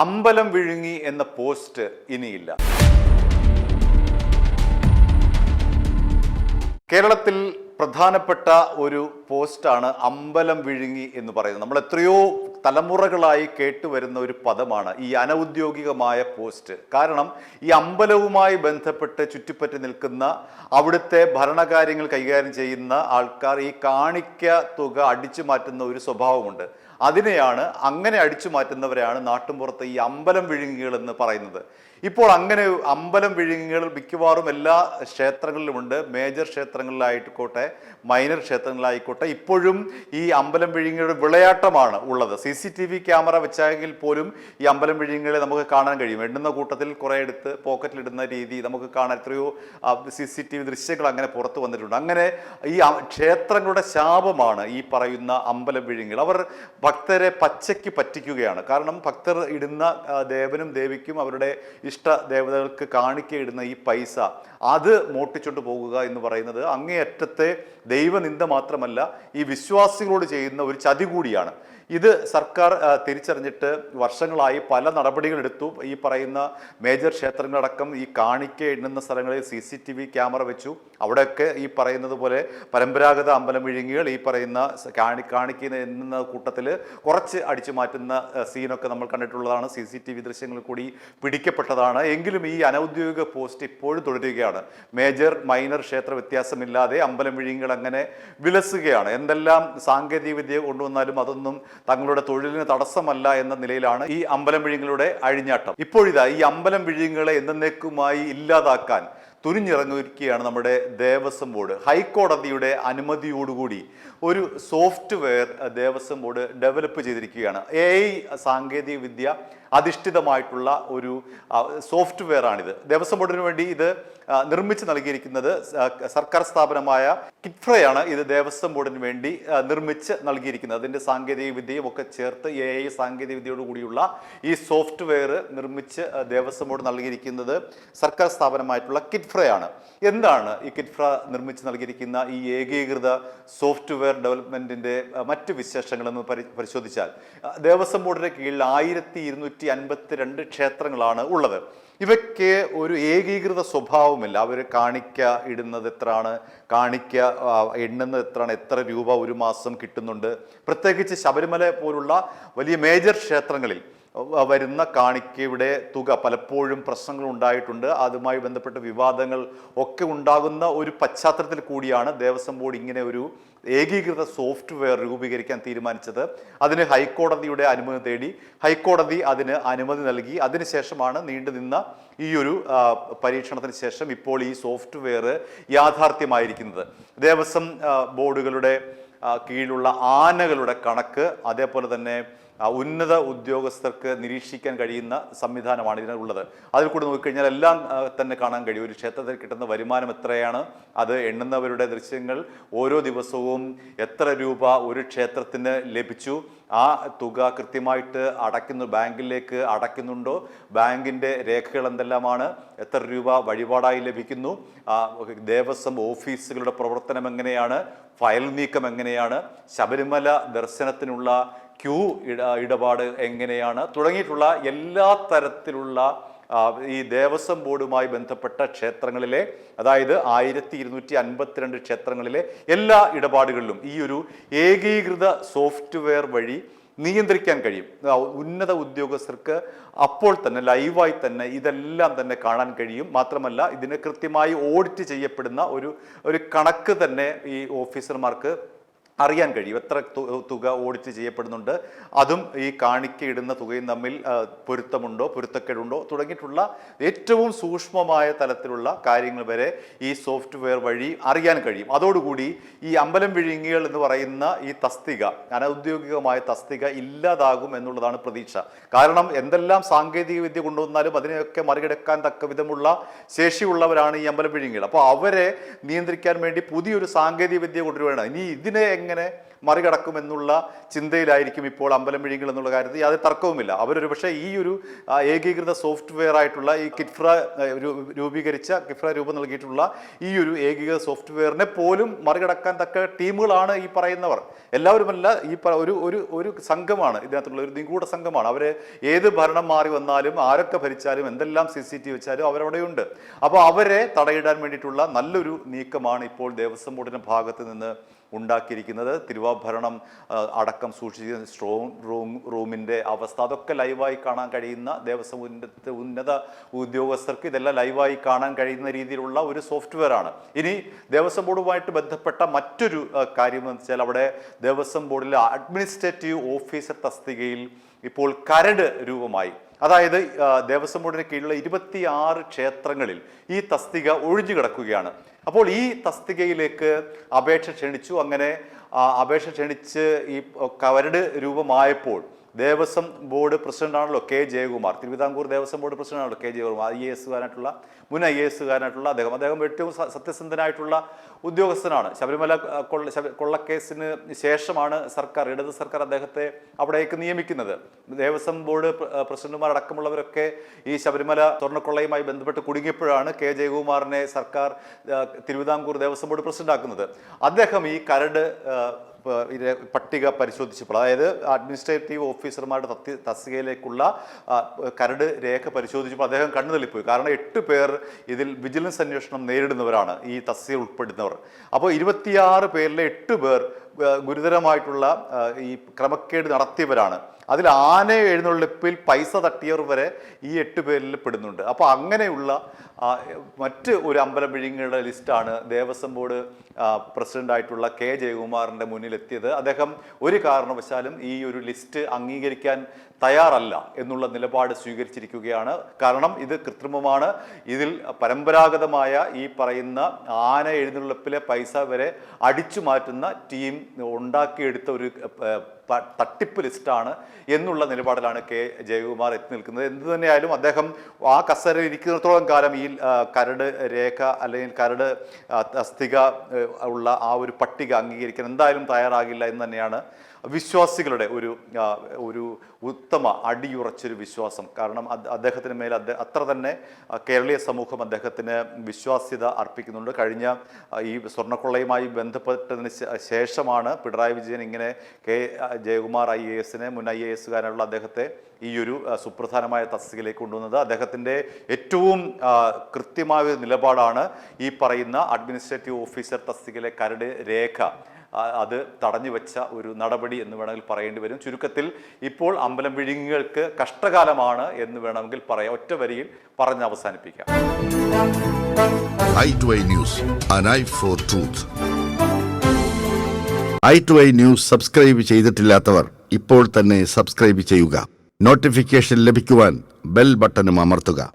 അമ്പലം വിഴുങ്ങി എന്ന പോസ്റ്റ് ഇനിയില്ല. കേരളത്തിൽ പ്രധാനപ്പെട്ട ഒരു പോസ്റ്റാണ് അമ്പലം വിഴുങ്ങി എന്ന് പറയുന്നത്. നമ്മൾ എത്രയോ തലമുറകളായി കേട്ടുവരുന്ന ഒരു പദമാണ് ഈ അനൗദ്യോഗികമായ പോസ്റ്റ്. കാരണം ഈ അമ്പലവുമായി ബന്ധപ്പെട്ട് ചുറ്റിപ്പറ്റി നിൽക്കുന്ന അവിടുത്തെ ഭരണകാര്യങ്ങൾ കൈകാര്യം ചെയ്യുന്ന ആൾക്കാർ ഈ കാണിക്ക തുക അടിച്ചു മാറ്റുന്ന ഒരു സ്വഭാവമുണ്ട്. അതിനെയാണ്, അങ്ങനെ അടിച്ചു മാറ്റുന്നവരെയാണ് നാട്ടുമ്പുറത്ത് ഈ അമ്പലം വിഴുങ്ങികൾ എന്ന് പറയുന്നത്. ഇപ്പോൾ അങ്ങനെ അമ്പലം വിഴുങ്ങികൾ മിക്കവാറും എല്ലാ ക്ഷേത്രങ്ങളിലുമുണ്ട്. മേജർ ക്ഷേത്രങ്ങളിലായിക്കോട്ടെ, മൈനർ ക്ഷേത്രങ്ങളിലായിക്കോട്ടെ, ഇപ്പോഴും ഈ അമ്പലം വിഴുങ്ങിയുടെ വിളയാട്ടമാണ് ഉള്ളത്. CCTV ക്യാമറ വെച്ചെങ്കിൽ പോലും ഈ അമ്പലം വിഴുങ്ങികളെ നമുക്ക് കാണാൻ കഴിയും. എണ്ണുന്ന കൂട്ടത്തിൽ കുറേ എടുത്ത് പോക്കറ്റിലിടുന്ന രീതി നമുക്ക് കാണാൻ എത്രയോ CCTV ദൃശ്യങ്ങൾ അങ്ങനെ പുറത്തു വന്നിട്ടുണ്ട്. അങ്ങനെ ഈ ക്ഷേത്രങ്ങളുടെ ശാപമാണ് ഈ പറയുന്ന അമ്പലം വിഴുങ്ങികൾ. അവർ ഭക്തരെ പച്ചയ്ക്ക് പറ്റിക്കുകയാണ്. കാരണം ഭക്തർ ഇടുന്ന ദേവനും ദേവിക്കും അവരുടെ ഇഷ്ട ദേവതകൾക്ക് കാണിക്കയിടുന്ന ഈ പൈസ അത് മോട്ടിച്ചോണ്ട് പോകുക എന്ന് പറയുന്നത് അങ്ങേയറ്റത്തെ ദൈവനിന്ദ മാത്രമല്ല, ഈ വിശ്വാസികളോട് ചെയ്യുന്ന ഒരു ചതി കൂടിയാണ്. ഇത് സർക്കാർ തിരിച്ചറിഞ്ഞിട്ട് വർഷങ്ങളായി പല നടപടികളെടുത്തു. ഈ പറയുന്ന മേജർ ക്ഷേത്രങ്ങളടക്കം ഈ കാണിക്ക എണ്ണുന്ന സ്ഥലങ്ങളിൽ CCTV ക്യാമറ വെച്ചു. അവിടെയൊക്കെ ഈ പറയുന്നത് പോലെ പരമ്പരാഗത അമ്പലം വിഴുങ്ങികൾ ഈ പറയുന്ന കാണിക്ക എണ്ണുന്ന കൂട്ടത്തിൽ കുറച്ച് അടിച്ചു മാറ്റുന്ന സീനൊക്കെ നമ്മൾ കണ്ടിട്ടുള്ളതാണ്. CCTV ദൃശ്യങ്ങൾ കൂടി പിടിക്കപ്പെട്ടതാണ്. എങ്കിലും ഈ അനൗദ്യോഗിക പോസ്റ്റ് ഇപ്പോഴും തുടരുകയാണ്. മേജർ മൈനർ ക്ഷേത്ര വ്യത്യാസമില്ലാതെ അമ്പലം വിഴുങ്ങികൾ അങ്ങനെ വിലസുകയാണ്. എന്തെല്ലാം സാങ്കേതിക വിദ്യ കൊണ്ടുവന്നാലും അതൊന്നും തങ്ങളുടെ തൊഴിലിന് തടസ്സമല്ല എന്ന നിലയിലാണ് ഈ അമ്പലം വിഴുങ്ങികളുടെ അഴിഞ്ഞാട്ടം. ഇപ്പോഴിതാ ഈ അമ്പലം വിഴുങ്ങികളെ എന്നേക്കുമായി ഇല്ലാതാക്കാൻ തുനിഞ്ഞിറങ്ങിയിരിക്കുകയാണ് നമ്മുടെ ദേവസ്വം ബോർഡ്. ഹൈക്കോടതിയുടെ അനുമതിയോടുകൂടി ഒരു സോഫ്റ്റ്വെയർ ദേവസ്വം ബോർഡ് ഡെവലപ്പ് ചെയ്തിരിക്കുകയാണ്. AI സാങ്കേതിക വിദ്യ അധിഷ്ഠിതമായിട്ടുള്ള ഒരു സോഫ്റ്റ്വെയർ ആണിത്. ദേവസ്വം ബോർഡിന് വേണ്ടി ഇത് നിർമ്മിച്ച് നൽകിയിരിക്കുന്നത് സർക്കാർ സ്ഥാപനമായ കിറ്റ്ഫ്രയാണ്. ഇത് ദേവസ്വം ബോർഡിന് വേണ്ടി നിർമ്മിച്ച് നൽകിയിരിക്കുന്നത്. അതിൻ്റെ സാങ്കേതിക വിദ്യയും ഒക്കെ ചേർത്ത് AI സാങ്കേതിക വിദ്യയോട് കൂടിയുള്ള ഈ സോഫ്റ്റ്വെയർ നിർമ്മിച്ച് ദേവസ്വം ബോർഡ് നൽകിയിരിക്കുന്നത് സർക്കാർ സ്ഥാപനമായിട്ടുള്ള കിറ്റ്ഫ്രയാണ്. എന്താണ് ഈ കിറ്റ്ഫ്ര നിർമ്മിച്ച് നൽകിയിരിക്കുന്ന ഈ ഏകീകൃത സോഫ്റ്റ്വെയർ ഡെവലപ്മെന്റിന്റെ മറ്റ് വിശേഷങ്ങളെന്ന് പരിശോധിച്ചാൽ ദേവസ്വം ബോർഡിന്റെ കീഴിൽ 1252 ക്ഷേത്രങ്ങളാണ് ഉള്ളത്. ഇവയ്ക്ക് ഒരു ഏകീകൃത സ്വഭാവമില്ല. അവർ കാണിക്ക ഇടുന്നത് എത്രയാണ്, കാണിക്ക എണ്ണുന്നത് എത്രയാണ്, എത്ര രൂപ ഒരു മാസം കിട്ടുന്നുണ്ട്. പ്രത്യേകിച്ച് ശബരിമല പോലുള്ള വലിയ മേജർ ക്ഷേത്രങ്ങളിൽ വരുന്ന കാണിക്കയുടെ തുക പലപ്പോഴും പ്രശ്നങ്ങൾ ഉണ്ടായിട്ടുണ്ട്. അതുമായി ബന്ധപ്പെട്ട വിവാദങ്ങൾ ഒക്കെ ഉണ്ടാകുന്ന ഒരു പശ്ചാത്തലത്തിൽ കൂടിയാണ് ദേവസ്വം ബോർഡ് ഇങ്ങനെ ഒരു ഏകീകൃത സോഫ്റ്റ്വെയർ രൂപീകരിക്കാൻ തീരുമാനിച്ചത്. അതിന് ഹൈക്കോടതിയുടെ അനുമതി തേടി, ഹൈക്കോടതി അതിന് അനുമതി നൽകി. അതിനുശേഷമാണ് നീണ്ടുനിന്ന ഈ ഒരു പരീക്ഷണത്തിന് ശേഷം ഇപ്പോൾ ഈ സോഫ്റ്റ്വെയർ യാഥാർത്ഥ്യമായിരിക്കുന്നത്. ദേവസ്വം ബോർഡുകളുടെ കീഴിലുള്ള ആനകളുടെ കണക്ക്, അതേപോലെ തന്നെ ഉന്നത ഉദ്യോഗസ്ഥർക്ക് നിരീക്ഷിക്കാൻ കഴിയുന്ന സംവിധാനമാണ് ഇതിനുള്ളത്. അതിൽ കൂടി നോക്കിക്കഴിഞ്ഞാൽ എല്ലാം തന്നെ കാണാൻ കഴിയും. ഒരു ക്ഷേത്രത്തിൽ കിട്ടുന്ന വരുമാനം എത്രയാണ്, അത് എണ്ണുന്നവരുടെ ദൃശ്യങ്ങൾ, ഓരോ ദിവസവും എത്ര രൂപ ഒരു ക്ഷേത്രത്തിന് ലഭിച്ചു, ആ തുക കൃത്യമായിട്ട് ബാങ്കിലേക്ക് അടയ്ക്കുന്നുണ്ടോ, ബാങ്കിൻ്റെ രേഖകൾ എന്തെല്ലാമാണ്, എത്ര രൂപ വഴിപാടായി ലഭിക്കുന്നു, ദേവസ്വം ഓഫീസുകളുടെ പ്രവർത്തനം എങ്ങനെയാണ്, ഫയൽ നീക്കം എങ്ങനെയാണ്, ശബരിമല ദർശനത്തിനുള്ള ക്യൂ ഇടപാട് എങ്ങനെയാണ് തുടങ്ങിയിട്ടുള്ള എല്ലാ തരത്തിലുള്ള ഈ ദേവസ്വം ബോർഡുമായി ബന്ധപ്പെട്ട ക്ഷേത്രങ്ങളിലെ, അതായത് 1252 ക്ഷേത്രങ്ങളിലെ എല്ലാ ഇടപാടുകളിലും ഈ ഒരു ഏകീകൃത സോഫ്റ്റ്വെയർ വഴി നിയന്ത്രിക്കാൻ കഴിയും. ഉന്നത ഉദ്യോഗസ്ഥർക്ക് അപ്പോൾ തന്നെ ലൈവായി തന്നെ ഇതെല്ലാം തന്നെ കാണാൻ കഴിയും. മാത്രമല്ല ഇതിന് കൃത്യമായി ഓഡിറ്റ് ചെയ്യപ്പെടുന്ന ഒരു കണക്ക് തന്നെ ഈ ഓഫീസർമാർക്ക് അറിയാൻ കഴിയും. എത്ര തുക ഓഡിറ്റ് ചെയ്യപ്പെടുന്നുണ്ട്, അതും ഈ കാണിക്ക ഇടുന്ന തുകയും തമ്മിൽ പൊരുത്തമുണ്ടോ, പൊരുത്തക്കേടുണ്ടോ തുടങ്ങിയിട്ടുള്ള ഏറ്റവും സൂക്ഷ്മമായ തലത്തിലുള്ള കാര്യങ്ങൾ വരെ ഈ സോഫ്റ്റ്വെയർ വഴി അറിയാൻ കഴിയും. അതോടുകൂടി ഈ അമ്പലം വിഴുങ്ങികൾ എന്ന് പറയുന്ന ഈ തസ്തിക, അനൗദ്യോഗികമായ തസ്തിക ഇല്ലാതാകും എന്നുള്ളതാണ് പ്രതീക്ഷ. കാരണം എന്തെല്ലാം സാങ്കേതിക വിദ്യ കൊണ്ടുവന്നാലും അതിനെയൊക്കെ മറികടക്കാൻ തക്ക വിധമുള്ള ശേഷിയുള്ളവരാണ് ഈ അമ്പലം വിഴുങ്ങികൾ. അപ്പോൾ അവരെ നിയന്ത്രിക്കാൻ വേണ്ടി പുതിയൊരു സാങ്കേതിക വിദ്യ കൊണ്ടുവരികയാണ്. ഇനി ഇതിനെ എങ്ങനെ മറികടക്കുമെന്നുള്ള ചിന്തയിലായിരിക്കും ഇപ്പോൾ അമ്പലം വിഴുങ്ങൽ എന്നുള്ള കാര്യത്തിൽ യാതൊരു തർക്കവുമില്ല. അവരൊരു പക്ഷേ ഈ ഒരു ഏകീകൃത സോഫ്റ്റ്വെയർ ആയിട്ടുള്ള ഈ കിഫ്ര രൂപം നൽകിയിട്ടുള്ള ഈ ഒരു ഏകീകൃത സോഫ്റ്റ്വെയറിനെ പോലും മറികടക്കാൻ തക്ക ടീമുകളാണ് ഈ പറയുന്നവർ. എല്ലാവരുമല്ല, ഒരു സംഘമാണ് ഇതിനകത്തുള്ള, ഒരു നിഗൂഢ സംഘമാണ്. അവര് ഏത് ഭരണം മാറി വന്നാലും ആരൊക്കെ ഭരിച്ചാലും എന്തെല്ലാം CCTV വെച്ചാലും അവരവിടെയുണ്ട്. അപ്പോൾ അവരെ തടയിടാൻ വേണ്ടിയിട്ടുള്ള നല്ലൊരു നീക്കമാണ് ഇപ്പോൾ ദേവസ്വം ബോർഡിന്റെ ഭാഗത്ത് നിന്ന് ഉണ്ടാക്കിയിരിക്കുന്നത്. തിരുവാഭരണം അടക്കം സൂക്ഷിച്ചിരിക്കുന്ന സ്ട്രോങ് റൂമിൻ്റെ അവസ്ഥ അതൊക്കെ ലൈവായി കാണാൻ കഴിയുന്ന ദേവസ്വം ഉന്നത ഉദ്യോഗസ്ഥർക്ക് ഇതെല്ലാം ലൈവായി കാണാൻ കഴിയുന്ന രീതിയിലുള്ള ഒരു സോഫ്റ്റ്വെയർ ആണ്. ഇനി ദേവസ്വം ബോർഡുമായിട്ട് ബന്ധപ്പെട്ട മറ്റൊരു കാര്യം എന്ന് വെച്ചാൽ, അവിടെ ദേവസ്വം ബോർഡിലെ അഡ്മിനിസ്ട്രേറ്റീവ് ഓഫീസർ തസ്തികയിൽ ഇപ്പോൾ കരട് രൂപമായി. അതായത് ദേവസ്വം ബോർഡിന് കീഴിലുള്ള 26 ക്ഷേത്രങ്ങളിൽ ഈ തസ്തിക ഒഴിഞ്ഞു കിടക്കുകയാണ്. അപ്പോൾ ഈ തസ്തികയിലേക്ക് അപേക്ഷ ക്ഷണിച്ചു. അങ്ങനെ അപേക്ഷ ക്ഷണിച്ച് ഈ കരട് രൂപമായപ്പോൾ ദേവസ്വം ബോർഡ് പ്രസിഡന്റാണല്ലോ കെ ജയകുമാർ, തിരുവിതാംകൂർ ദേവസ്വം ബോർഡ് പ്രസിഡന്റാണല്ലോ കെ ജയകുമാർ, മുൻ IAS അദ്ദേഹം ഏറ്റവും സത്യസന്ധനായിട്ടുള്ള ഉദ്യോഗസ്ഥനാണ്. ശബരിമല കൊള്ളക്കേസിന് ശേഷമാണ് ഇടത് സർക്കാർ അദ്ദേഹത്തെ അവിടേക്ക് നിയമിക്കുന്നത്. ദേവസ്വം ബോർഡ് പ്രസിഡന്റുമാർ അടക്കമുള്ളവരൊക്കെ ഈ ശബരിമല സ്വർണ്ണക്കൊള്ളയുമായി ബന്ധപ്പെട്ട് കുടുങ്ങിയപ്പോഴാണ് കെ ജയകുമാറിനെ സർക്കാർ തിരുവിതാംകൂർ ദേവസ്വം ബോർഡ് പ്രസിഡന്റാക്കുന്നത്. അദ്ദേഹം ഈ കരട് പട്ടിക പരിശോധിച്ചപ്പോൾ, അതായത് അഡ്മിനിസ്ട്രേറ്റീവ് ഓഫീസർമാരുടെ തസ്തികയിലേക്കുള്ള കരട് രേഖ പരിശോധിച്ചപ്പോൾ അദ്ദേഹം കണ്ണുതള്ളിപ്പോയി. കാരണം 8 പേർ ഇതിൽ വിജിലൻസ് അന്വേഷണം നേരിടുന്നവരാണ്, ഈ തസ്തികയിൽ ഉൾപ്പെടുന്നവർ. അപ്പോൾ 26 പേരിലെ 8 പേർ ഗുരുതരമായിട്ടുള്ള ഈ ക്രമക്കേട് നടത്തിയവരാണ്. അതിൽ ആന എഴുന്നള്ളിപ്പിൽ പൈസ തട്ടിയവർ വരെ ഈ 8 പേരിൽ പെടുന്നുണ്ട്. അപ്പോൾ അങ്ങനെയുള്ള മറ്റ് ഒരു അമ്പലം വിഴുങ്ങുകളുടെ ലിസ്റ്റാണ് ദേവസ്വം ബോർഡ് പ്രസിഡന്റായിട്ടുള്ള കെ ജയകുമാറിൻ്റെ മുന്നിലെത്തിയത്. അദ്ദേഹം ഒരു കാരണവശാലും ഈ ഒരു ലിസ്റ്റ് അംഗീകരിക്കാൻ തയ്യാറല്ല എന്നുള്ള നിലപാട് സ്വീകരിച്ചിരിക്കുകയാണ്. കാരണം ഇത് കൃത്രിമമാണ്. ഇതിൽ പരമ്പരാഗതമായ ഈ പറയുന്ന ആന എഴുന്നള്ളിപ്പിലെ പൈസ വരെ അടിച്ചു മാറ്റുന്ന ടീം ഉണ്ടാക്കിയെടുത്ത ഒരു തട്ടിപ്പ് ലിസ്റ്റാണ് എന്നുള്ള നിലപാടിലാണ് കെ ജയകുമാർ എത്തി നിൽക്കുന്നത്. എന്തു തന്നെയായാലും അദ്ദേഹം ആ കസേരയിൽ ഇരിക്കുന്നിടത്തോളം കാലം ഈ കരട് രേഖ അല്ലെങ്കിൽ കരട് തസ്തിക ഉള്ള ആ ഒരു പട്ടിക അംഗീകരിക്കാൻ എന്തായാലും തയ്യാറാകില്ല എന്ന് തന്നെയാണ് വിശ്വാസികളുടെ ഒരു ഉത്തമ അടിയുറച്ചൊരു വിശ്വാസം. കാരണം അദ്ദേഹത്തിന് മേൽ അത്ര തന്നെ കേരളീയ സമൂഹം അദ്ദേഹത്തിന് വിശ്വാസ്യത അർപ്പിക്കുന്നുണ്ട്. കഴിഞ്ഞ ഈ സ്വർണ്ണക്കൊള്ളയുമായി ബന്ധപ്പെട്ടതിന് ശേഷമാണ് പിണറായി വിജയൻ ഇങ്ങനെ കെ ജയകുമാർ മുൻ IAS അദ്ദേഹത്തെ ഈ ഒരു സുപ്രധാനമായ തസ്തികയിലേക്ക് കൊണ്ടുവന്നത്. അദ്ദേഹത്തിൻ്റെ ഏറ്റവും കൃത്യമായ നിലപാടാണ് ഈ പറയുന്ന അഡ്മിനിസ്ട്രേറ്റീവ് ഓഫീസർ തസ്തികയിലെ കരട് രേഖ അത് തടഞ്ഞു വെച്ച ഒരു നടപടി എന്ന് വേണമെങ്കിൽ പറയേണ്ടി വരും. ചുരുക്കത്തിൽ ഇപ്പോൾ അമ്പലം വിഴുങ്ങുകൾക്ക് കഷ്ടകാലമാണ് എന്ന് വേണമെങ്കിൽ പറയാം. ഒറ്റ വരിയിൽ പറഞ്ഞ് അവസാനിപ്പിക്കാം. i2i News, an eye for truth. i2i News subscribe ചെയ്തിട്ടില്ലാത്തവർ ഇപ്പോൾ തന്നെ സബ്സ്ക്രൈബ് ചെയ്യുക. നോട്ടിഫിക്കേഷൻ ലഭിക്കുവാൻ ബെൽ ബട്ടണും അമർത്തുക.